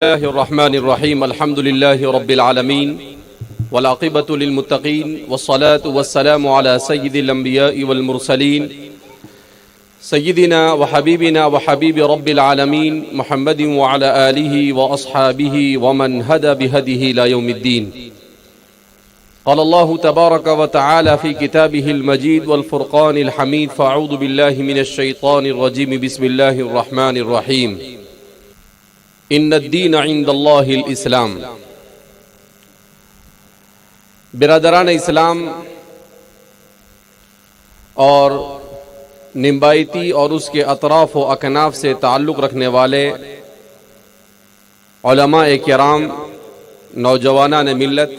الله الرحمن الرحيم الحمد لله رب العالمين والعاقبة للمتقين والصلاة والسلام على سيد الأنبياء والمرسلين سيدنا وحبيبنا وحبيب رب العالمين محمد وعلى آله وأصحابه ومن هدى بهديه إلى يوم الدين. قال الله تبارك وتعالى في كتابه المجيد والفرقان الحميد فأعوذ بالله من الشيطان الرجيم بسم الله الرحمن الرحيم ان الدین عند اللہ الاسلام. برادران اسلام اور نمبائیتی اور اس کے اطراف و اکناف سے تعلق رکھنے والے علماء کرام، نوجوانان ملت،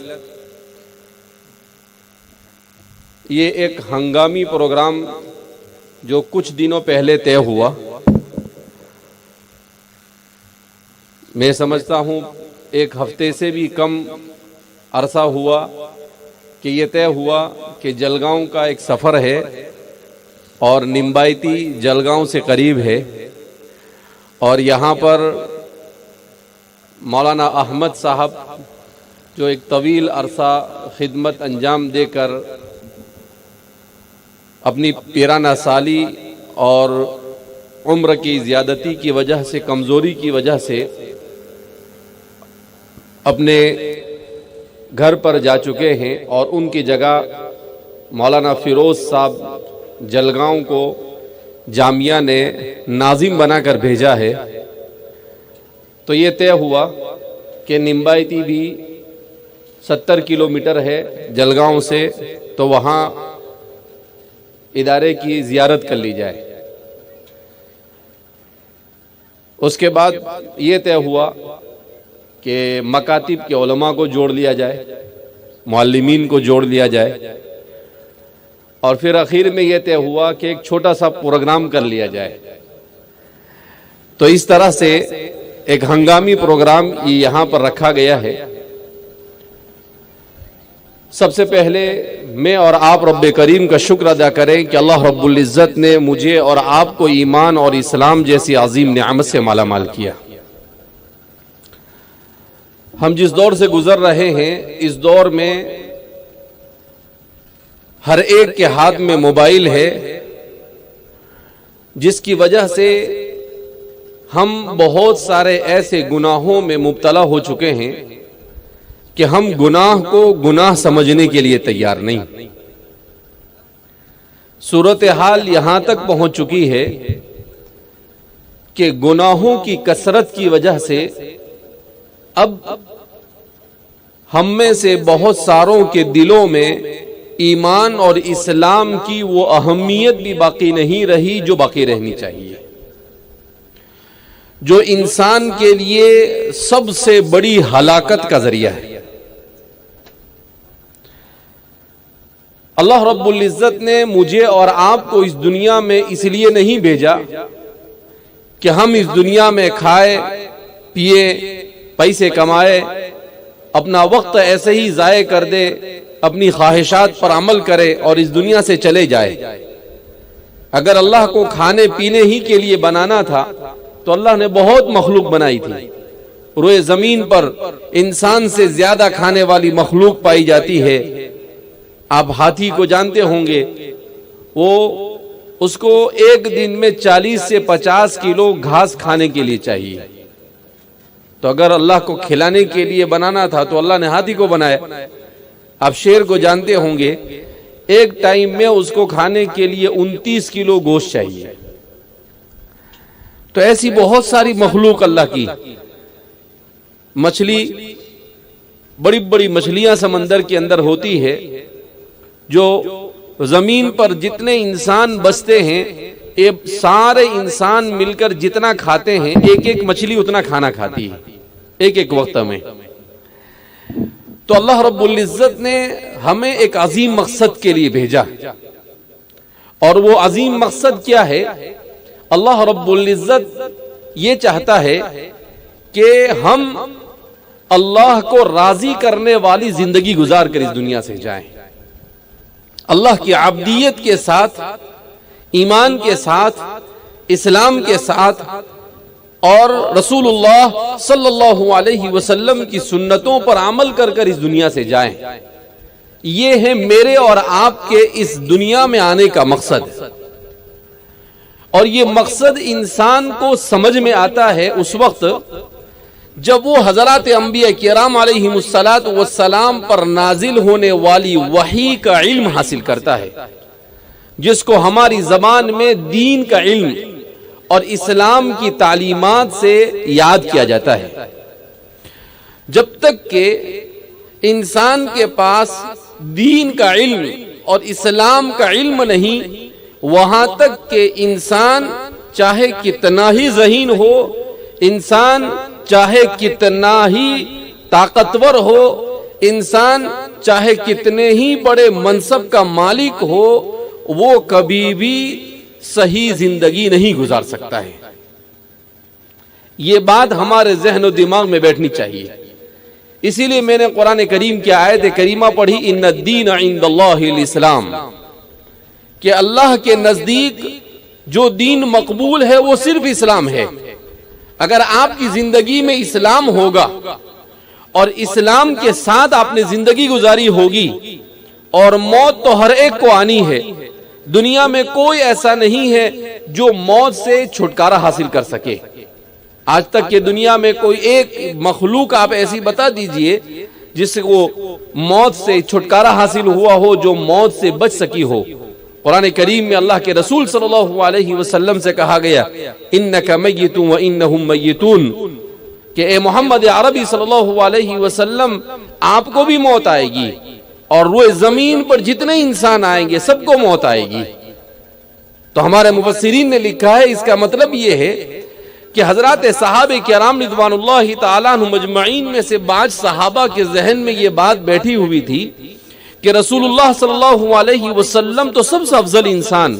یہ ایک ہنگامی پروگرام جو کچھ دنوں پہلے طے ہوا، میں سمجھتا ہوں ایک ہفتے سے بھی کم عرصہ ہوا کہ یہ طے ہوا کہ جلگاؤں کا ایک سفر ہے اور نمبائیتی جلگاؤں سے قریب ہے، اور یہاں پر مولانا احمد صاحب جو ایک طویل عرصہ خدمت انجام دے کر اپنی پیرانہ سالی اور عمر کی زیادتی کی وجہ سے، کمزوری کی وجہ سے اپنے گھر پر جا چکے ہیں، اور ان کی جگہ مولانا فیروز صاحب جلگاؤں کو جامعہ نے ناظم بنا کر بھیجا ہے. تو یہ طے ہوا کہ نمبائیتی بھی 70 کلومیٹر ہے جلگاؤں سے، تو وہاں ادارے کی زیارت کر لی جائے. اس کے بعد یہ طے ہوا کہ مکاتب کے علماء کو جوڑ لیا جائے، معلمین کو جوڑ لیا جائے، اور پھر اخیر میں یہ طے ہوا کہ ایک چھوٹا سا پروگرام کر لیا جائے. تو اس طرح سے ایک ہنگامی پروگرام یہاں پر رکھا گیا ہے. سب سے پہلے میں اور آپ رب کریم کا شکر ادا کریں کہ اللہ رب العزت نے مجھے اور آپ کو ایمان اور اسلام جیسی عظیم نعمت سے مالا مال کیا. ہم جس دور سے گزر رہے ہیں، اس دور میں ہر ایک کے ہاتھ میں موبائل ہے، جس کی وجہ سے ہم بہت سارے ایسے گناہوں میں مبتلا ہو چکے ہیں کہ ہم گناہ کو گناہ سمجھنے کے لیے تیار نہیں. صورتحال یہاں تک پہنچ چکی ہے کہ گناہوں کی کثرت کی وجہ سے اب ہم میں سے بہت ساروں کے دلوں میں ایمان اور اسلام کی وہ اہمیت بھی باقی نہیں رہی جو باقی رہنی چاہیے، جو انسان کے لیے سب سے بڑی ہلاکت کا ذریعہ ہے. اللہ رب العزت نے مجھے اور آپ کو اس دنیا میں اس لیے نہیں بھیجا کہ ہم اس دنیا میں کھائے پیے، پیسے کمائے، اپنا وقت ایسے ہی ضائع کر دے، اپنی خواہشات پر عمل کرے اور اس دنیا سے چلے جائے. اگر اللہ کو کھانے پینے ہی کے لیے بنانا تھا تو اللہ نے بہت مخلوق بنائی تھی. روئے زمین پر انسان سے زیادہ کھانے والی مخلوق پائی جاتی ہے. آپ ہاتھی کو جانتے ہوں گے، وہ اس کو ایک دن میں 40 سے 50 کلو گھاس کھانے کے لیے چاہیے. تو اگر اللہ کو کھلانے کے لیے بنانا تھا تو اللہ نے ہاتھی کو بنایا. آپ شیر کو جانتے ہوں گے، ایک ٹائم میں اس کو کھانے کے لیے 29 کلو گوشت چاہیے. تو ایسی بہت ساری مخلوق اللہ کی. مچھلی، بڑی بڑی مچھلیاں سمندر کے اندر ہوتی ہے، جو زمین پر جتنے انسان بستے ہیں، یہ سارے انسان مل کر جتنا کھاتے ہیں، ایک ایک مچھلی اتنا کھانا کھاتی ہے ایک ایک وقت میں. تو اللہ رب العزت نے ہمیں ایک عظیم مقصد کے لیے بھیجا، اور وہ عظیم مقصد کیا ہے؟ اللہ رب العزت یہ چاہتا ہے کہ ہم اللہ کو راضی کرنے والی زندگی گزار کر اس دنیا سے جائیں، اللہ کی عبدیت کے ساتھ، ایمان کے ساتھ، اسلام کے ساتھ اور رسول اللہ صلی اللہ علیہ وسلم کی سنتوں پر عمل کر کر اس دنیا سے جائیں۔ یہ ہے میرے اور آپ کے اس دنیا میں آنے کا مقصد، اور یہ مقصد انسان کو سمجھ میں آتا ہے اس وقت جب وہ حضرات انبیاء کرام علیہم السلام پر نازل ہونے والی وحی کا علم حاصل کرتا ہے، جس کو ہماری زبان میں دین کا علم اور اسلام کی تعلیمات سے یاد کیا جاتا ہے۔ جب تک کہ انسان کے پاس دین کا علم اور اسلام کا علم نہیں، وہاں تک کہ انسان چاہے کتنا ہی ذہین ہو، انسان چاہے کتنا ہی طاقتور ہو، انسان چاہے کتنے ہی بڑے منصب کا مالک ہو، وہ کبھی بھی صحیح زندگی نہیں گزار سکتا ہے۔ یہ بات ہمارے ذہن و دماغ میں بیٹھنی چاہیے۔ اسی لیے میں نے قرآن کریم کی آیت کریمہ پڑھی، ان الدین عند اللہ الاسلام، کہ اللہ کے نزدیک جو دین مقبول ہے وہ صرف اسلام ہے۔ اگر آپ کی زندگی میں اسلام ہوگا اور اسلام کے ساتھ آپ نے زندگی گزاری ہوگی، اور موت تو ہر ایک کو آنی ہے، دنیا میں کوئی ایسا نہیں ہے جو موت سے چھٹکارا حاصل کر سکے۔ آج تک کہ دنیا میں کوئی ایک مخلوق آپ ایسی بتا دیجئے جس کو موت سے چھٹکارا حاصل ہوا ہو، جو موت سے بچ سکی ہو۔ قرآن کریم میں اللہ کے رسول صلی اللہ علیہ وسلم سے کہا گیا، انک میت و انہم میتون، کہ اے محمد عربی صلی اللہ علیہ وسلم، آپ کو بھی موت آئے گی، اور روئے زمین پر جتنے انسان آئیں گے سب کو موت آئے گی۔ تو ہمارے مفسرین نے لکھا ہے، اس کا مطلب یہ ہے کہ حضرات صحابہ کرام رضوان اللہ تعالیٰ عنہ مجمعین میں سے بعض صحابہ کے ذہن میں یہ بات بیٹھی ہوئی تھی کہ رسول اللہ صلی اللہ علیہ وسلم تو سب سے افضل انسان،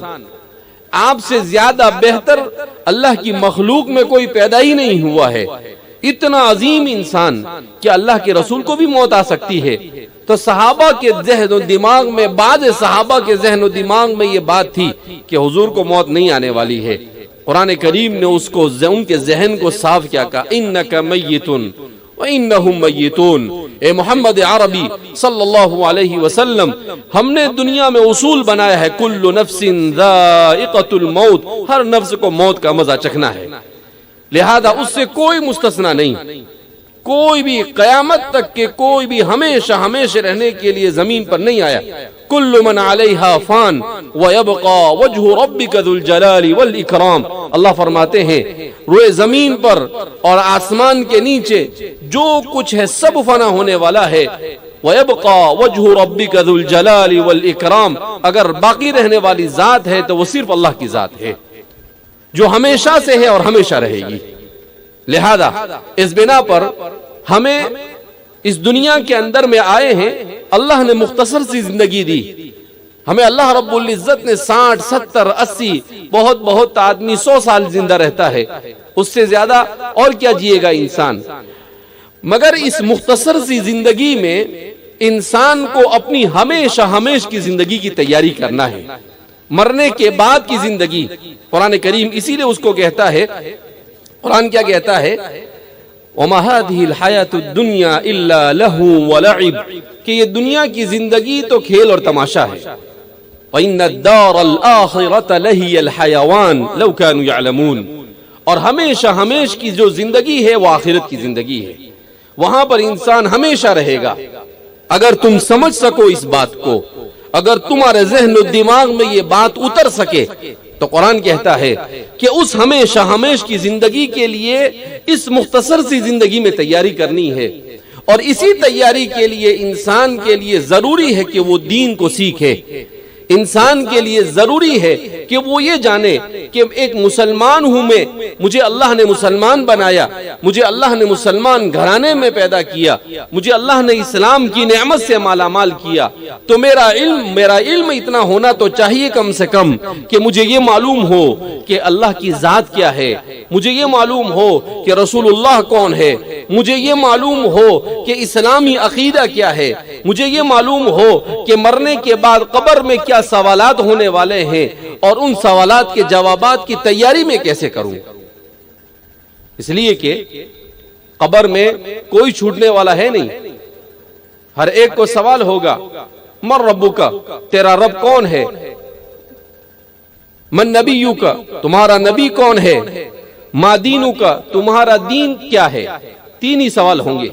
آپ سے زیادہ بہتر اللہ کی مخلوق میں کوئی پیدا ہی نہیں ہوا ہے، اتنا عظیم انسان کہ اللہ کے رسول کو بھی موت آ سکتی ہے۔ تو صحابہ کے ذہن و دماغ میں، بعض صحابہ کے ذہن و دماغ میں یہ بات تھی کہ حضور کو موت نہیں آنے والی ہے۔ قرآن کریم نے اس کو، ان کے ذہن کو صاف کیا، کہا انک میتن وانہم میتون۔ اے محمد عربی صلی اللہ علیہ وسلم، ہم نے دنیا میں اصول بنایا ہے، کل نفس ذائقۃ الموت، ہر نفس کو موت کا مزہ چکھنا ہے، لہذا اس سے کوئی مستثنا نہیں۔ کوئی بھی قیامت تک کے کوئی بھی ہمیشہ رہنے کے لیے زمین پر نہیں آیا۔ کل من علیہا فان ویبقا وجہ ربک ذو الجلال والاکرام۔ اللہ فرماتے ہیں روئے زمین پر اور آسمان کے نیچے جو کچھ ہے سب فنا ہونے والا ہے۔ ویبقا وجہ ربک ذو الجلال والاکرام، اگر باقی رہنے والی ذات ہے تو وہ صرف اللہ کی ذات ہے جو ہمیشہ سے ہے اور ہمیشہ رہے گی۔ لہذا اس بنا پر ہمیں اس دنیا کے اندر میں آئے ہیں، اللہ نے مختصر سی زندگی دی ہمیں۔ اللہ رب العزت نے 60 70 80 بہت آدمی 100 سال زندہ رہتا ہے، اس سے زیادہ اور کیا جیے گا انسان۔ مگر اس مختصر سی زندگی میں انسان کو اپنی ہمیشہ کی زندگی کی تیاری کرنا ہے، مرنے کے بعد کی زندگی۔ قرآن کریم اسی لیے اس کو کہتا ہے، قرآن کیا کہتا ہے، وَمَا هَذِهِ الْحَيَاةُ الدُّنْيَا إِلَّا لَهْوٌ وَلَعِبٌ، کہ یہ دنیا کی زندگی تو کھیل اور تماشا ہے۔ وَإِنَّ الدَّارَ الْآخِرَةَ لَهِيَ الْحَيَوَانُ لَوْ كَانُوا يَعْلَمُونَ، اور ہمیشہ کی جو زندگی ہے وہ آخرت کی زندگی ہے، وہاں پر انسان ہمیشہ رہے گا۔ اگر تم سمجھ سکو اس بات کو، اگر تمہارے ذہن و دماغ میں یہ بات اتر سکے، تو قرآن کہتا ہے کہ اس ہمیشہ کی زندگی کے لیے اس مختصر سی زندگی میں تیاری کرنی ہے، اور اسی تیاری کے لیے انسان کے لیے ضروری ہے کہ وہ دین کو سیکھے۔ انسان کے لیے ضروری ہے کہ وہ یہ جانے کہ ایک مسلمان ہوں میں، مجھے اللہ نے مسلمان بنایا، مجھے اللہ نے مسلمان گھرانے میں پیدا کیا، مجھے اللہ نے اسلام کی نعمت سے مالا مال کیا، تو میرا علم اتنا ہونا تو چاہیے کم سے کم کہ مجھے یہ معلوم ہو کہ اللہ کی ذات کیا ہے، مجھے یہ معلوم ہو کہ رسول اللہ کون ہے، مجھے یہ معلوم ہو کہ اسلامی عقیدہ کیا ہے، مجھے یہ معلوم ہو کہ مرنے کے بعد قبر میں کیا سوالات ہونے والے ہیں، اور ان سوالات کے جوابات کی تیاری میں کیسے کروں۔ اس لیے کہ قبر میں کوئی چھوٹنے والا ہے نہیں. ہر ایک کو سوال ہوگا من ربک، تیرا رب کون ہے؟ من نبیک، تمہارا نبی کون ہے؟ ما دینک، تمہارا دین کیا ہے؟ تین ہی سوال ہوں گے.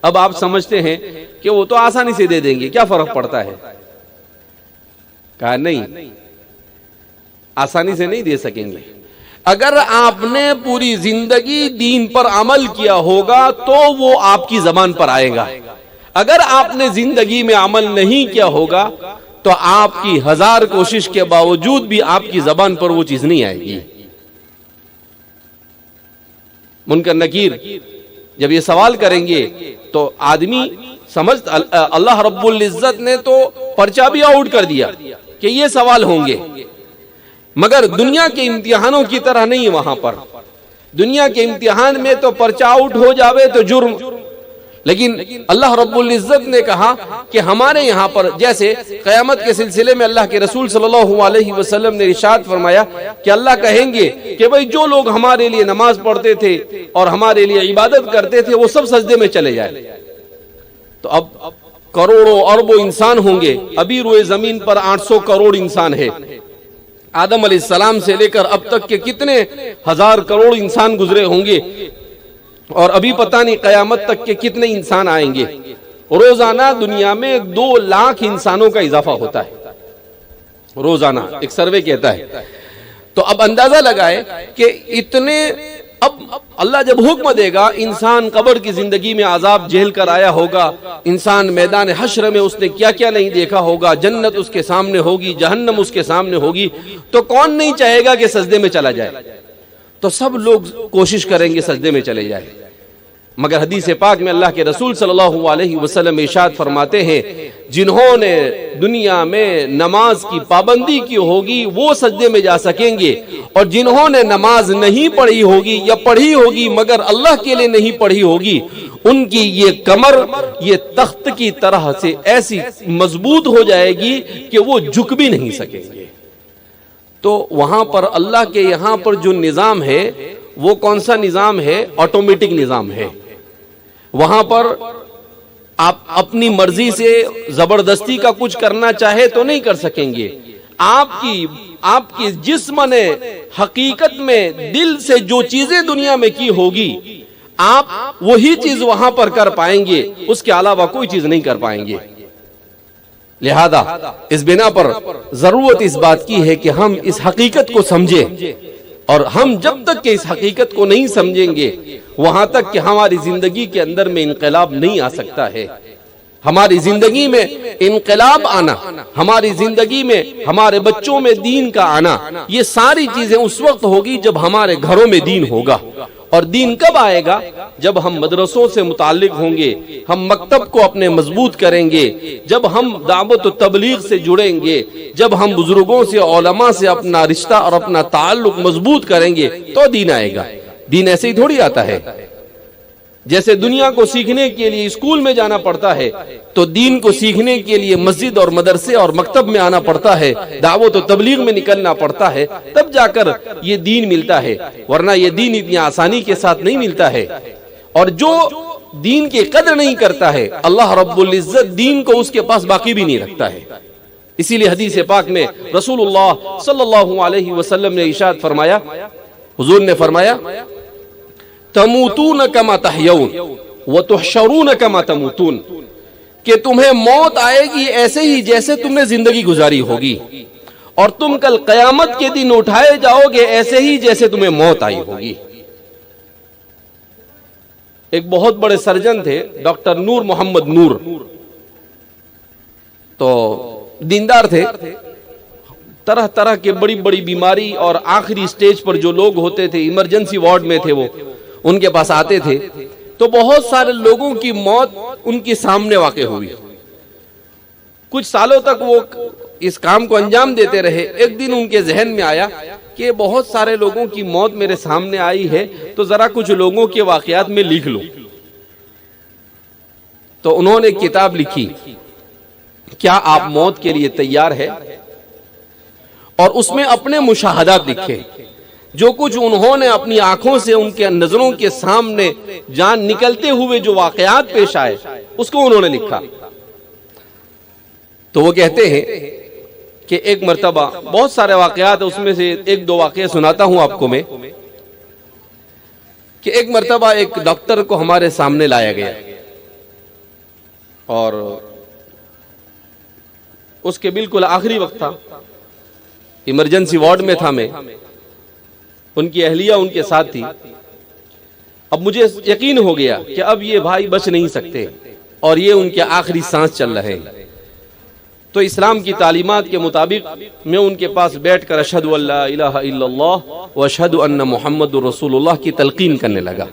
اب آپ سمجھتے ہیں کہ وہ تو آسانی سے دے دیں گے، کیا فرق پڑتا ہے؟ کہا نہیں، آسانی سے نہیں دے سکیں گے. اگر آپ نے پوری زندگی دین پر عمل کیا ہوگا تو وہ آپ کی زبان پر آئے گا. اگر آپ نے زندگی میں عمل نہیں کیا ہوگا تو آپ کی 1000 کوشش کے باوجود بھی آپ کی زبان پر وہ چیز نہیں آئے گی. منکر نکیر جب یہ سوال کریں گے تو آدمی سمجھ، اللہ رب العزت نے تو پرچہ بھی آؤٹ کر دیا کہ یہ سوال ہوں گے، مگر دنیا کے امتحانوں کی طرح نہیں. وہاں پر دنیا کے امتحان میں تو پرچہ آؤٹ ہو جاوے تو جرم، لیکن اللہ رب العزت نے کہا کہ ہمارے یہاں پر جیسے قیامت کے سلسلے میں اللہ کے رسول صلی اللہ علیہ وسلم نے ارشاد فرمایا کہ اللہ کہیں گے کہ بھئی جو لوگ ہمارے لیے نماز پڑھتے تھے اور ہمارے لیے عبادت کرتے تھے وہ سب سجدے میں چلے جائیں. تو اب کروڑوں اربوں انسان ہوں گے. ابھی روئے زمین پر 800 کروڑ انسان ہے. آدم علیہ السلام سے لے کر اب تک کے کتنے 1000 کروڑ انسان گزرے ہوں گے، اور ابھی پتہ نہیں قیامت تک کے کتنے انسان آئیں گے. روزانہ دنیا میں 2 لاکھ انسانوں کا اضافہ ہوتا ہے روزانہ، ایک سروے کہتا ہے. تو اب اندازہ لگائے کہ اتنے، اب اللہ جب حکم دے گا، انسان قبر کی زندگی میں عذاب جھیل کر آیا ہوگا، انسان میدان حشر میں اس نے کیا کیا نہیں دیکھا ہوگا، جنت اس کے سامنے ہوگی، جہنم اس کے سامنے ہوگی، تو کون نہیں چاہے گا کہ سجدے میں چلا جائے؟ تو سب لوگ کوشش کریں گے سجدے میں چلے جائیں. مگر حدیث پاک میں اللہ کے رسول صلی اللہ علیہ وسلم ارشاد فرماتے ہیں جنہوں نے دنیا میں نماز کی پابندی کی ہوگی وہ سجدے میں جا سکیں گے، اور جنہوں نے نماز نہیں پڑھی ہوگی یا پڑھی ہوگی مگر اللہ کے لیے نہیں پڑھی ہوگی، ان کی یہ کمر یہ تخت کی طرح سے ایسی مضبوط ہو جائے گی کہ وہ جھک بھی نہیں سکیں گے. تو وہاں پر اللہ کے یہاں پر جو نظام ہے وہ کون سا نظام ہے؟ آٹومیٹک نظام ہے. وہاں پر آپ اپنی مرضی سے زبردستی کا کچھ کرنا چاہے تو نہیں کر سکیں گے. آپ کی جسم نے حقیقت میں دل سے جو چیزیں دنیا میں کی ہوگی آپ وہی چیز وہاں پر کر پائیں گے، اس کے علاوہ کوئی چیز نہیں کر پائیں گے. لہذا اس بنا پر ضرورت اس بات کی ہے کہ ہم اس حقیقت کو سمجھیں، اور ہم جب تک کہ اس حقیقت کو نہیں سمجھیں گے وہاں تک کہ ہماری زندگی کے اندر میں انقلاب نہیں آ سکتا ہے. ہماری زندگی میں انقلاب آنا، ہماری زندگی میں ہمارے بچوں میں دین کا آنا، یہ ساری چیزیں اس وقت ہوگی جب ہمارے گھروں میں دین ہوگا. اور دین کب آئے گا؟ جب ہم مدرسوں سے متعلق ہوں گے، ہم مکتب کو اپنے مضبوط کریں گے، جب ہم دعوت و تبلیغ سے جڑیں گے، جب ہم بزرگوں سے علماء سے اپنا رشتہ اور اپنا تعلق مضبوط کریں گے تو دین آئے گا. دین ایسے ہی تھوڑی آتا ہے. جیسے دنیا کو سیکھنے کے لیے اسکول میں جانا پڑتا ہے تو دین کو سیکھنے کے لیے مسجد اور مدرسے اور مکتب میں آنا پڑتا ہے، دعوت و تبلیغ میں نکلنا پڑتا ہے، تب جا کر یہ دین ملتا ہے، ورنہ یہ دین اتنی آسانی کے ساتھ نہیں ملتا ہے. اور جو دین کی قدر نہیں کرتا ہے اللہ رب العزت دین کو اس کے پاس باقی بھی نہیں رکھتا ہے. اسی لیے حدیث پاک میں رسول اللہ صلی اللہ علیہ وسلم نے ارشاد فرمایا، حضور نے فرمایا تموتون کما تحیون وتحشرون کما تموتون، کہ تمہیں موت آئے گی ایسے ہی جیسے تم نے زندگی گزاری ہوگی، اور تم کل قیامت کے دن اٹھائے جاؤ گے ایسے ہی جیسے تمہیں موت آئی ہوگی. ایک بہت بڑے سرجن تھے ڈاکٹر نور محمد نور، تو دیندار تھے. طرح طرح کے بڑی بڑی بیماری اور آخری سٹیج پر جو لوگ ہوتے تھے، ایمرجنسی وارڈ میں تھے، وہ ان کے پاس آتے تھے تو بہت سارے لوگوں کی موت ان کے سامنے واقع ہوئی. کچھ سالوں تک وہ اس کام کو انجام دیتے رہے. ایک دن ان کے ذہن میں آیا کہ بہت سارے لوگوں کی موت میرے سامنے آئی ہے تو ذرا کچھ لوگوں کے واقعات میں لکھ لوں. تو انہوں نے کتاب لکھی، کیا آپ موت کے لیے تیار ہے؟ اور اس میں اپنے مشاہدات لکھے جو کچھ انہوں نے اپنی آنکھوں سے ان کے نظروں کے سامنے جان نکلتے ہوئے جو واقعات پیش آئے اس کو انہوں نے لکھا. تو وہ کہتے ہیں کہ ایک مرتبہ، بہت سارے واقعات اس میں سے ایک دو واقعے سناتا ہوں آپ کو میں، کہ ایک مرتبہ ایک ڈاکٹر کو ہمارے سامنے لایا گیا اور اس کے بالکل آخری وقت تھا، ایمرجنسی وارڈ میں تھا میں، ان کی اہلیہ ان کے ساتھ تھی. اب مجھے یقین ہو گیا کہ اب یہ بھائی بچ نہیں سکتے اور یہ ان کے آخری سانس چل رہے ہیں. تو اسلام کی تعلیمات کے مطابق میں ان کے پاس بیٹھ کر اشہد ان لا الہ الا اللہ و اشہد ان محمد رسول اللہ کی تلقین کرنے لگا.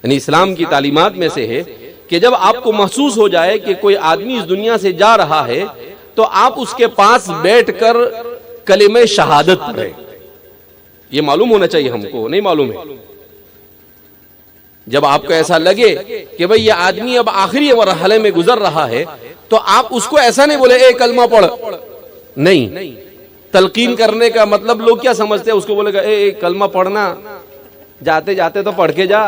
یعنی اسلام کی تعلیمات میں سے ہے کہ جب آپ کو محسوس ہو جائے کہ کوئی آدمی اس دنیا سے جا رہا ہے تو آپ اس کے پاس بیٹھ کر کلمہ شہادت پڑھیں. یہ معلوم ہونا چاہیے، ہم کو نہیں معلوم ہے. جب آپ کو ایسا لگے کہ بھئی یہ آدمی اب آخری مرحلے میں گزر رہا ہے تو آپ اس کو ایسا نہیں بولے اے کلمہ پڑھ، نہیں. تلقین کرنے کا مطلب لوگ کیا سمجھتے ہیں، اس کو بولے گا اے کلمہ پڑھنا، جاتے جاتے تو پڑھ کے جا.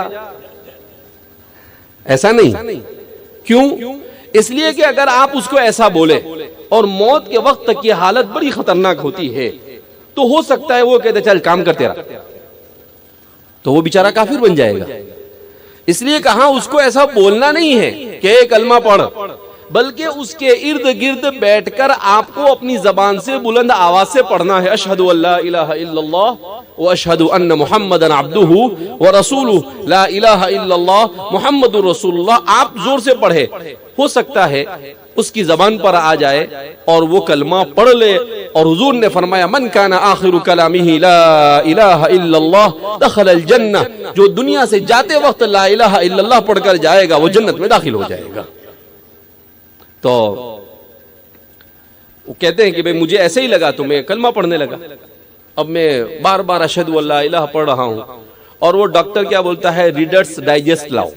ایسا نہیں. کیوں؟ اس لیے کہ اگر آپ اس کو ایسا بولے اور موت کے وقت تک یہ حالت بڑی خطرناک ہوتی ہے تو ہو سکتا ہے وہ کہتے چل کام کرتے رہا، تو وہ بیچارہ کافر بن جائے گا. اس لیے کہا اس کو ایسا بولنا نہیں ہے کہ اے کلمہ پڑھ، بلکہ اس کے ارد گرد بیٹھ کر آپ کو اپنی زبان سے بلند آواز سے پڑھنا ہے اشہد ان لا الہ الا اللہ و اشہد ان محمدًا عبدہ و رسولہ، لا الہ الا اللہ محمد رسول اللہ. آپ زور سے پڑھے، ہو سکتا ہے اس کی زبان پر آ جائے اور وہ کلمہ پڑھ لے. اور حضور نے فرمایا من کان آخر کلامہ لا الہ الا اللہ دخل الجنہ، جو دنیا سے جاتے وقت لا الہ الا اللہ پڑھ کر جائے گا وہ جنت میں داخل ہو جائے گا. تو وہ کہتے ہیں کہ بھئی مجھے ایسے ہی لگا تو میں کلمہ پڑھنے لگا. اب میں بار بار اشہد ان لا الہ پڑھ رہا ہوں اور وہ ڈاکٹر کیا بولتا ہے ریڈرز ڈائجسٹ لاؤ.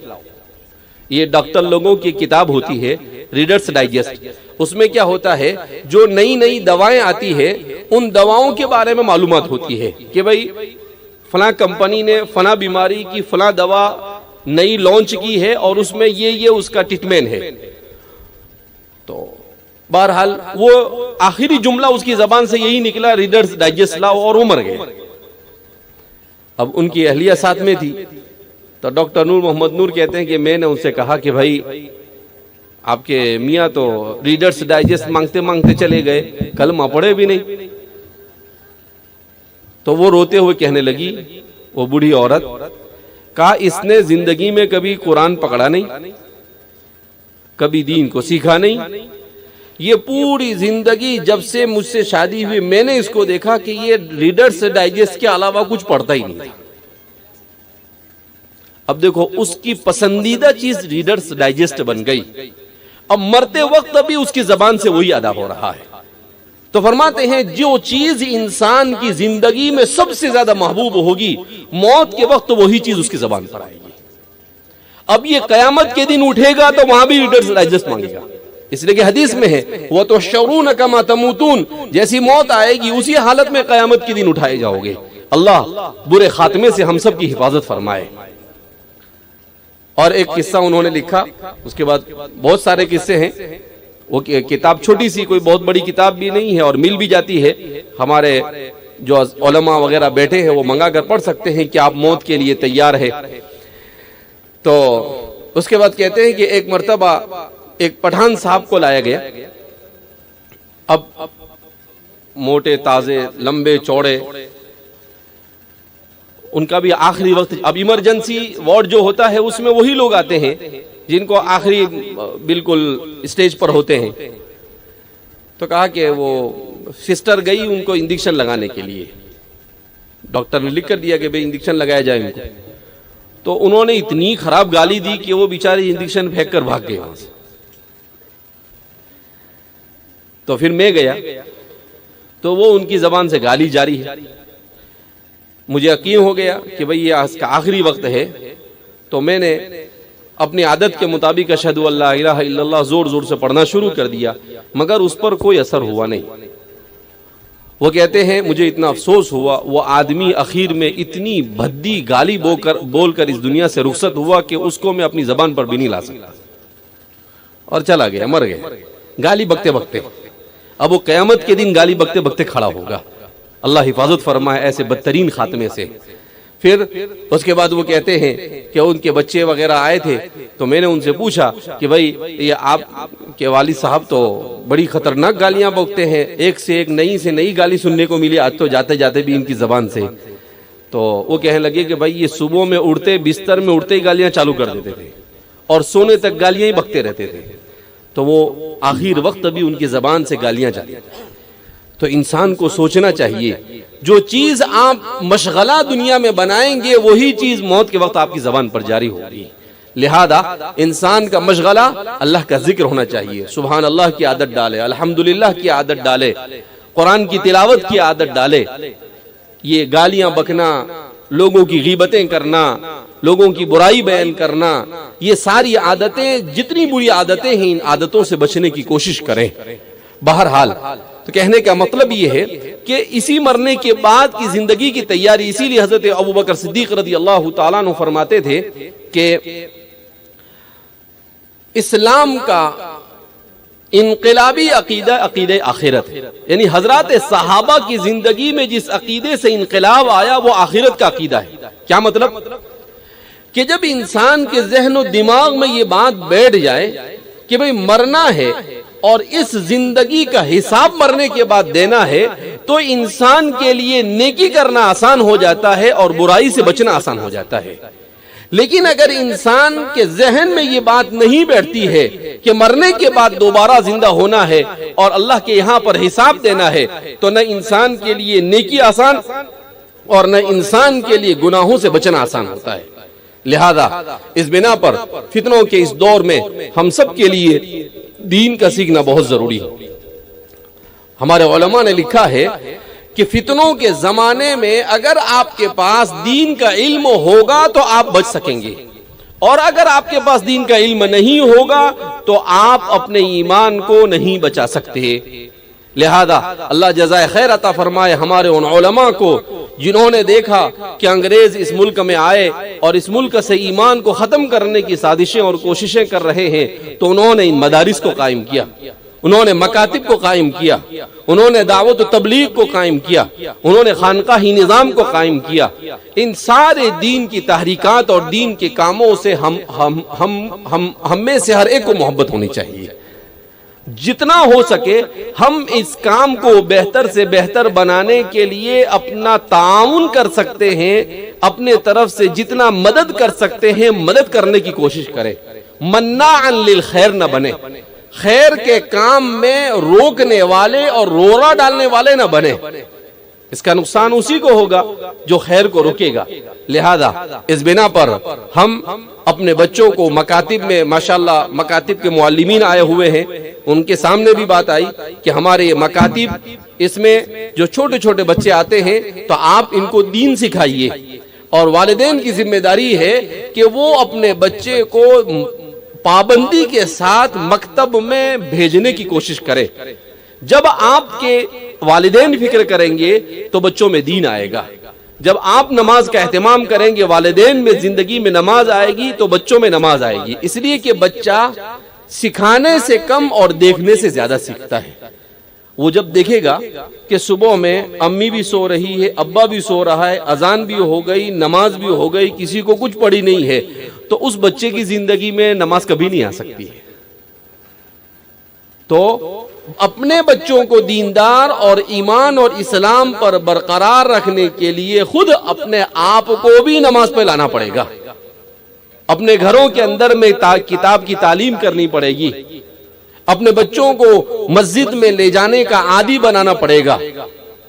یہ ڈاکٹر لوگوں کی کتاب ہوتی ہے ریڈرز ڈائجسٹ. اس میں کیا ہوتا ہے جو نئی نئی دوائیں آتی ہے ان دواؤں کے بارے میں معلومات ہوتی ہے کہ بھئی فلاں کمپنی نے فلاں بیماری کی فلاں دوا نئی لانچ کی ہے اور اس میں یہ اس کا ٹریٹمنٹ ہے. تو بہرحال وہ آخری جملہ اس کی زبان سے یہی نکلا ریڈرز ڈائجسٹ لاؤ، اور وہ مر گئے. اب ان کی اہلیہ ساتھ میں تھی تو ڈاکٹر نور محمد نور کہتے ہیں کہ میں نے ان سے کہا کہ بھائی آپ کے میاں تو ریڈرز ڈائجسٹ مانگتے مانگتے چلے گئے، کلمہ پڑھے بھی نہیں. تو وہ روتے ہوئے کہنے لگی وہ بوڑھی عورت، کہا اس نے زندگی میں کبھی قرآن پکڑا نہیں، کبھی دین کو سیکھا نہیں. یہ پوری زندگی جب سے مجھ سے شادی ہوئی میں نے اس کو دیکھا کہ یہ ریڈرز ڈائجسٹ کے علاوہ کچھ پڑھتا ہی نہیں. اب دیکھو اس کی پسندیدہ چیز ریڈرز ڈائجسٹ بن گئی، اب مرتے وقت بھی اس کی زبان سے وہی ادا ہو رہا ہے. تو فرماتے ہیں جو چیز انسان کی زندگی میں سب سے زیادہ محبوب ہوگی موت کے وقت وہی چیز اس کی زبان پر آئے گی. اب یہ قیامت کے دن اٹھے گا تو وہاں بھی ریڈرز ڈائجسٹ مانگے گا، اس لیے کہ حدیث میں ہے وَتُحْشَرُونَ كَمَا تَمُوتُونَ، جیسی موت آئے گی اسی حالت میں قیامت کے دن اٹھائے جاؤ گے. اللہ برے خاتمے سے ہم سب کی حفاظت فرمائے. اور ایک قصہ انہوں نے لکھا، اس کے بعد بہت سارے قصے ہیں. وہ کتاب چھوٹی سی، کوئی بہت بڑی کتاب بھی نہیں ہے اور مل بھی جاتی ہے. ہمارے جو علماء وغیرہ بیٹھے ہیں وہ منگا کر پڑھ سکتے ہیں کہ آپ موت کے لیے تیار ہے. تو اس کے بعد کہتے ہیں کہ ایک مرتبہ ایک پٹھان صاحب کو لایا گیا. اب موٹے تازے لمبے چوڑے، ان کا بھی آخری وقت. اب ایمرجنسی وارڈ جو ہوتا ہے اس میں وہی لوگ آتے ہیں جن کو آخری بالکل اسٹیج پر ہوتے ہیں. تو کہا کہ وہ سسٹر گئی ان کو انجیکشن لگانے کے لیے، ڈاکٹر نے لکھ کر دیا کہ بھئی انجیکشن لگایا جائے ان کو. تو انہوں نے اتنی خراب گالی دی کہ وہ بیچارے انجیکشن پھینک کر بھاگ گئے وہاں سے. تو پھر میں گیا تو وہ ان کی زبان سے گالی جاری ہے. مجھے یقین ہو گیا کہ بھئی یہ اس کا آخری وقت ہے. تو میں نے اپنی عادت کے مطابق اشہد ان لا الہ الا اللہ زور زور سے پڑھنا شروع کر دیا، مگر اس پر کوئی اثر ہوا نہیں. وہ کہتے ہیں مجھے اتنا افسوس ہوا، وہ آدمی اخیر میں اتنی بھدی گالی بول کر اس دنیا سے رخصت ہوا کہ اس کو میں اپنی زبان پر بھی نہیں لا سکتا، اور چلا گیا، مر گیا گالی بکتے بکتے۔ اب وہ قیامت کے دن گالی بکتے بکتے کھڑا ہوگا، اللہ حفاظت فرمائے ایسے بدترین خاتمے سے۔ پھر اس کے بعد وہ کہتے ہیں کہ ان کے بچے وغیرہ آئے تھے تو میں نے ان سے پوچھا کہ بھائی یہ آپ کے والد صاحب تو بڑی خطرناک گالیاں بکتے ہیں، ایک سے ایک نئی سے نئی گالی سننے کو ملی آج تو جاتے جاتے بھی ان کی زبان سے۔ تو وہ کہنے لگے کہ بھائی یہ صبح میں اڑتے بستر میں اڑتے ہی گالیاں چالو کر دیتے تھے اور سونے تک گالیاں ہی بکتے رہتے تھے، تو وہ آخر وقت بھی ان کی زبان سے گالیاں جاری۔ تو انسان کو سوچنا چاہیے جو چیز آپ مشغلہ دنیا میں بنائیں گے وہی چیز موت کے وقت آپ کی زبان پر جاری ہوگی۔ لہذا انسان کا مشغلہ اللہ کا ذکر ہونا چاہیے، سبحان اللہ کی عادت ڈالے، الحمدللہ کی عادت ڈالے، قرآن کی تلاوت کی عادت ڈالے۔ یہ گالیاں بکنا، لوگوں کی غیبتیں کرنا، لوگوں کی برائی بیان کرنا، یہ ساری عادتیں جتنی بری عادتیں ہیں ان عادتوں سے بچنے کی کوشش کریں۔ بہرحال تو کہنے کا مطلب یہ ہے کہ اسی مرنے کے بعد کی زندگی کی تیاری، اسی لیے حضرت ابوبکر صدیق رضی اللہ تعالیٰ عنہ فرماتے تھے کہ اسلام کا انقلابی عقیدہ عقیدہ آخرت ہے، یعنی حضرات صحابہ کی زندگی میں جس عقیدے سے انقلاب آیا وہ آخرت کا عقیدہ ہے۔ کیا مطلب؟ کہ جب انسان کے ذہن و دماغ میں یہ بات بیٹھ جائے کہ بھئی مرنا ہے اور اس زندگی کا حساب مرنے کے بعد دینا ہے، تو انسان کے لیے نیکی کرنا آسان ہو جاتا ہے اور برائی سے بچنا آسان ہو جاتا ہے۔ لیکن اگر انسان کے ذہن میں یہ بات نہیں بیٹھتی ہے کہ مرنے کے بعد دوبارہ زندہ ہونا ہے اور اللہ کے یہاں پر حساب دینا ہے، تو نہ انسان کے لیے نیکی آسان اور نہ انسان کے لیے گناہوں سے بچنا آسان ہوتا ہے۔ لہذا اس بنا پر فتنوں کے اس دور میں ہم سب کے لیے دین کا سیکھنا بہت ضروری ہے۔ ہمارے علماء نے لکھا ہے کہ فتنوں کے زمانے میں اگر آپ کے پاس دین کا علم ہوگا تو آپ بچ سکیں گے، اور اگر آپ کے پاس دین کا علم نہیں ہوگا تو آپ اپنے ایمان کو نہیں بچا سکتے۔ لہذا اللہ جزائے خیر عطا فرمائے ہمارے ان علماء کو جنہوں نے دیکھا کہ انگریز اس ملک میں آئے اور اس ملک سے ایمان کو ختم کرنے کی سازشیں اور کوششیں کر رہے ہیں، تو انہوں نے ان مدارس کو قائم کیا، انہوں نے مکاتب کو قائم کیا، انہوں نے دعوت و تبلیغ کو قائم کیا، انہوں نے خانقاہی نظام کو قائم کیا۔ ان سارے دین کی تحریکات اور دین کے کاموں سے ہم میں سے ہر ایک کو محبت ہونی چاہیے۔ جتنا ہو سکے ہم اس کام کو بہتر سے بہتر بنانے کے لیے اپنا تعاون کر سکتے ہیں، اپنے طرف سے جتنا مدد کر سکتے ہیں مدد کرنے کی کوشش کریں۔ مناعا للخیر نہ بنے، خیر کے کام میں روکنے والے اور روڑا ڈالنے والے نہ بنے، اس کا نقصان اسی کو ہوگا جو خیر کو روکے گا۔ لہذا اس بنا پر ہم اپنے بچوں کو مکاتب میں، ماشاءاللہ مکاتب کے معلمین آئے ہوئے ہیں، ان کے سامنے بھی بات آئی کہ ہمارے مکاتب اس میں جو چھوٹے چھوٹے بچے آتے ہیں تو آپ ان کو دین سکھائیے، اور والدین کی ذمہ داری ہے کہ وہ اپنے بچے کو پابندی کے ساتھ مکتب میں بھیجنے کی کوشش کرے۔ جب آپ کے والدین فکر کریں گے تو بچوں میں دین آئے گا، جب آپ نماز کا اہتمام کریں گے، والدین میں زندگی میں نماز آئے گی تو بچوں میں نماز آئے گی، اس لیے کہ بچہ سکھانے سے کم اور دیکھنے سے زیادہ سیکھتا ہے۔ وہ جب دیکھے گا کہ صبح میں امی بھی سو رہی ہے، ابا بھی سو رہا ہے، اذان بھی ہو گئی، نماز بھی ہو گئی، کسی کو کچھ پڑی نہیں ہے، تو اس بچے کی زندگی میں نماز کبھی نہیں آ سکتی ہے۔ تو اپنے بچوں کو دیندار اور ایمان اور اسلام پر برقرار رکھنے کے لیے خود اپنے آپ کو بھی نماز پہ لانا پڑے گا، اپنے گھروں کے اندر میں کتاب کی تعلیم کرنی پڑے گی، اپنے بچوں کو مسجد میں لے جانے کا عادی بنانا پڑے گا۔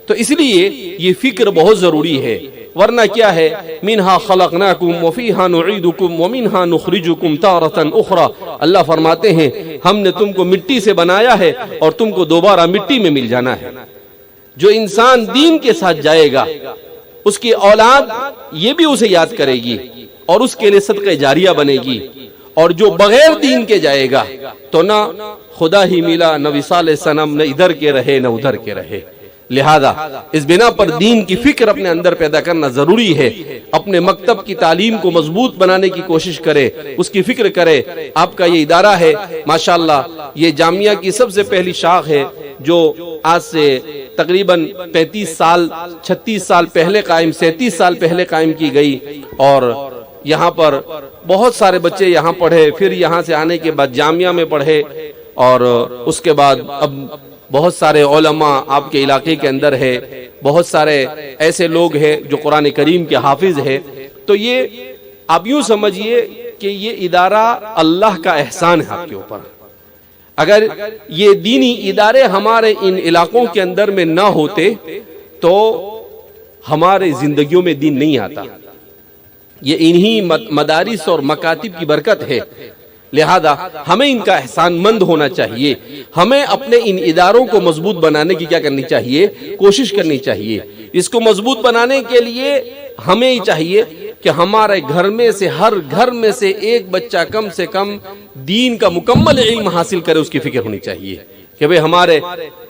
تو اس لیے یہ فکر بہت ضروری ہے، ورنہ کیا ہے، منہا خلقناکم وفیہا نعیدکم ومنہا نخرجکم تارۃ اخری، اللہ فرماتے ہیں ہم نے تم کو مٹی سے بنایا ہے اور تم کو دوبارہ مٹی میں مل جانا ہے۔ جو انسان دین کے ساتھ جائے گا اس کی اولاد یہ بھی اسے یاد کرے گی اور اس کے لیے صدقہ جاریہ بنے گی، اور جو بغیر دین کے جائے گا تو نہ خدا ہی ملا، نہ وصال صنم، نہ ادھر کے رہے نہ ادھر کے رہے۔ لہذا اس بنا پر دین کی فکر اپنے اندر پیدا کرنا ضروری ہے. اپنے مکتب کی تعلیم کو مضبوط بنانے کی کوشش کرے, اس کی فکر کرے. آپ کا یہ ادارہ ہے ماشاءاللہ, یہ جامعہ کی سب سے پہلی شاخ ہے جو آج سے تقریباً 36 سال پہلے قائم کی گئی, اور یہاں پر بہت سارے بچے یہاں پڑھے, پھر یہاں سے آنے کے بعد جامعہ میں پڑھے, اور اس کے بعد اب بہت سارے علماء آپ کے علاقے کے اندر ہے, بہت سارے ایسے لوگ ہیں جو قرآن کریم کے حافظ ہیں. تو یہ آپ یوں سمجھیے کہ یہ ادارہ اللہ کا احسان ہے آپ کے اوپر. اگر یہ دینی ادارے ہمارے ان علاقوں کے اندر میں نہ ہوتے تو ہمارے زندگیوں میں دین نہیں آتا. یہ انہی مدارس اور مکاتب کی برکت ہے. لہذا ہمیں ان کا احسان مند ہونا چاہیے. ہمیں اپنے ان اداروں کو مضبوط بنانے کی کیا کرنی چاہیے, کوشش کرنی چاہیے. اس کو مضبوط بنانے کے لیے ہمیں ہی چاہیے کہ ہمارے ہر گھر میں سے ایک بچہ کم سے کم دین کا مکمل علم حاصل کرے, اس کی فکر ہونی چاہیے کہ بھئی ہمارے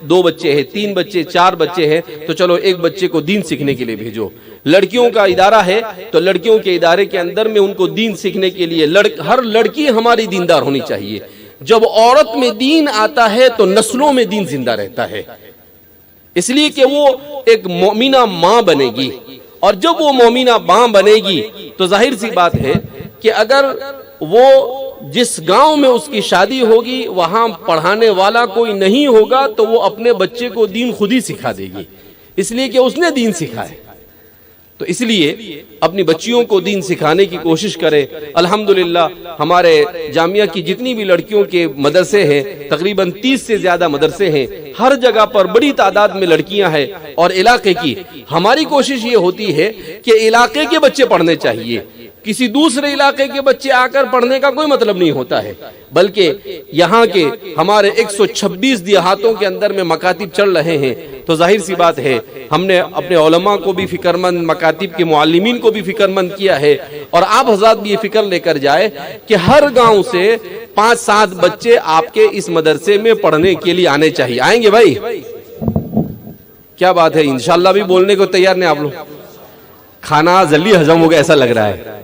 2 بچے ہیں, 3 بچے, 4 بچے ہیں, تو چلو ایک بچے کو دین سیکھنے کے لیے بھیجو. لڑکیوں کا ادارہ ہے تو لڑکیوں کے ادارے کے اندر میں ان کو دین سیکھنے کے لیے ہر لڑکی ہماری دیندار ہونی چاہیے. جب عورت میں دین آتا ہے تو نسلوں میں دین زندہ رہتا ہے, اس لیے کہ وہ ایک مومنہ ماں بنے گی. اور جب وہ مومنہ ماں بنے گی تو ظاہر سی بات ہے کہ اگر وہ جس گاؤں میں اس کی شادی ہوگی وہاں پڑھانے والا کوئی نہیں ہوگا تو وہ اپنے بچے کو دین خود ہی سکھا دے گی, اس لیے کہ اس نے دین سکھائے. تو اس لیے اپنی بچیوں کو دین سکھانے کی کوشش کرے. الحمدللہ ہمارے جامعہ کی جتنی بھی لڑکیوں کے مدرسے ہیں, تقریباً 30 سے زیادہ مدرسے ہیں, ہر جگہ پر بڑی تعداد میں لڑکیاں ہیں. اور علاقے کی ہماری کوشش یہ ہوتی ہے کہ علاقے کے بچے پڑھنے چاہیے. کسی دوسرے علاقے کے بچے آ کر پڑھنے کا کوئی مطلب نہیں ہوتا ہے, بلکہ یہاں کے ہمارے 126 دیہاتوں کے اندر میں مکاتب چل رہے ہیں. تو ظاہر سی بات ہے ہم نے اپنے علماء کو بھی فکرمند, مکاتب کے معلمین کو بھی فکرمند کیا ہے, اور آپ حضرات بھی یہ فکر لے کر جائے کہ ہر گاؤں سے 5-7 بچے آپ کے اس مدرسے میں پڑھنے کے لیے آنے چاہیے. آئیں گے بھائی؟ کیا بات ہے, انشاءاللہ بھی بولنے کو تیار نہیں آپ لوگ. کھانا جلدی ہضم ہو گیا ایسا لگ رہا ہے.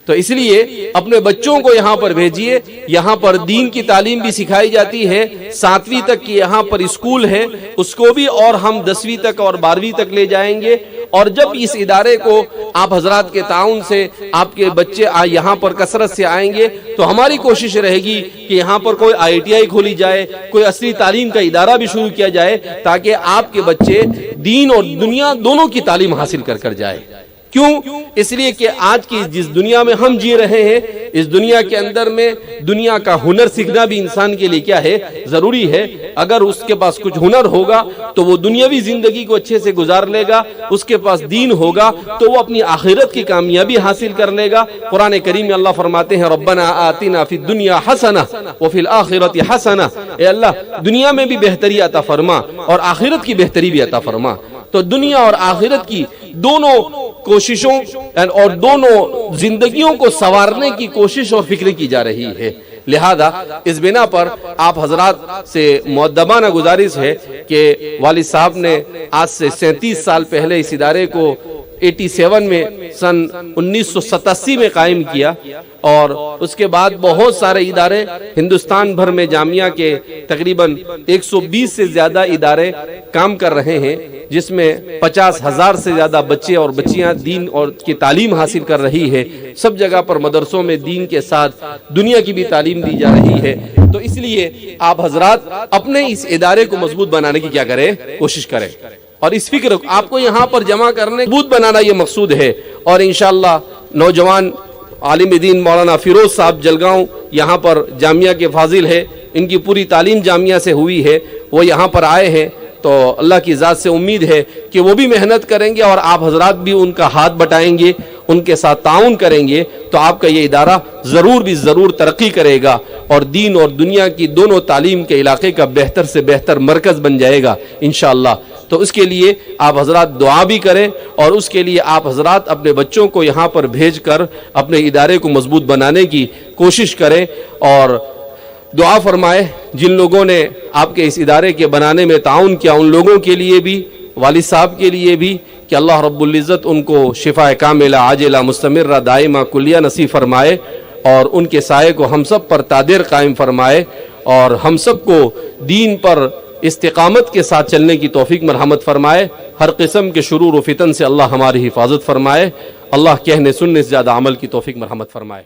تو اس لیے اپنے بچوں کو یہاں پر بھیجیے. یہاں پر دین کی تعلیم بھی سکھائی جاتی ہے. 7ویں تک کی یہاں پر اسکول ہے, اس کو بھی اور ہم 10ویں تک اور 12ویں تک لے جائیں گے. اور جب اس ادارے کو آپ حضرات کے تعاون سے آپ کے بچے یہاں پر کثرت سے آئیں گے تو ہماری کوشش رہے گی کہ یہاں پر کوئی ITI کھولی جائے, کوئی اصلی تعلیم کا ادارہ بھی شروع کیا جائے, تاکہ آپ کے بچے دین اور دنیا دونوں کی تعلیم حاصل کر جائے. کیوں؟ اس لیے کہ آج کی جس دنیا میں ہم جی رہے ہیں, اس دنیا کے اندر میں دنیا کا ہنر سیکھنا بھی انسان کے لیے کیا ہے, ضروری ہے. اگر اس کے پاس کچھ ہنر ہوگا تو وہ دنیاوی زندگی کو اچھے سے گزار لے گا. اس کے پاس دین ہوگا تو وہ اپنی آخرت کی کامیابی حاصل کر لے گا. قرآن کریم میں اللہ فرماتے ہیں ربنا آتنا فی الدنیا حسنہ وفی الآخرۃ حسنہ, اے اللہ دنیا میں بھی بہتری عطا فرما اور آخرت کی بہتری بھی عطا فرما. تو دنیا اور آخرت کی دونوں کوششوں اور دونوں زندگیوں کو سنوارنے کی کوشش اور فکر کی جا رہی ہے. لہذا اس بنا پر آپ حضرات سے مؤدبانہ گزارش ہے کہ والد صاحب نے آج سے 37 سال پہلے اس ادارے کو 87 میں سن 1987 میں قائم کیا, اور اس کے بعد بہت سارے ادارے ہندوستان بھر میں جامعہ کے تقریباً 120 سے زیادہ ادارے کام کر رہے ہیں, جس میں 50,000 سے زیادہ بچے اور بچیاں دین اور کی تعلیم حاصل کر رہی ہے. سب جگہ پر مدرسوں میں دین کے ساتھ دنیا کی بھی تعلیم دی جا رہی ہے. تو اس لیے آپ حضرات اپنے اس ادارے کو مضبوط بنانے کی کیا کریں, کوشش کریں, اور اس فکر آپ کو یہاں پر جمع کرنے مضبوط بنانا یہ مقصود ہے. اور انشاءاللہ نوجوان عالم دین مولانا فیروز صاحب جلگاؤں یہاں پر جامعہ کے فاضل ہے, ان کی پوری تعلیم جامعہ سے ہوئی ہے, وہ یہاں پر آئے ہیں. تو اللہ کی ذات سے امید ہے کہ وہ بھی محنت کریں گے اور آپ حضرات بھی ان کا ہاتھ بٹائیں گے, ان کے ساتھ تعاون کریں گے, تو آپ کا یہ ادارہ ضرور ترقی کرے گا اور دین اور دنیا کی دونوں تعلیم کے علاقے کا بہتر سے بہتر مرکز بن جائے گا انشاءاللہ. تو اس کے لیے آپ حضرات دعا بھی کریں, اور اس کے لیے آپ حضرات اپنے بچوں کو یہاں پر بھیج کر اپنے ادارے کو مضبوط بنانے کی کوشش کریں. اور دعا فرمائے جن لوگوں نے آپ کے اس ادارے کے بنانے میں تعاون کیا، ان لوگوں کے لیے بھی، والد صاحب کے لیے بھی، کہ اللہ رب العزت ان کو شفا کاملہ عاجلہ مستمرہ دائمہ کلیہ نصیب فرمائے، اور ان کے سائے کو ہم سب پر تادیر قائم فرمائے، اور ہم سب کو دین پر استقامت کے ساتھ چلنے کی توفیق مرحمت فرمائے۔ ہر قسم کے شرور و فتن سے اللہ ہماری حفاظت فرمائے۔ اللہ کہنے سننے سے زیادہ عمل کی توفیق مرحمت فرمائے۔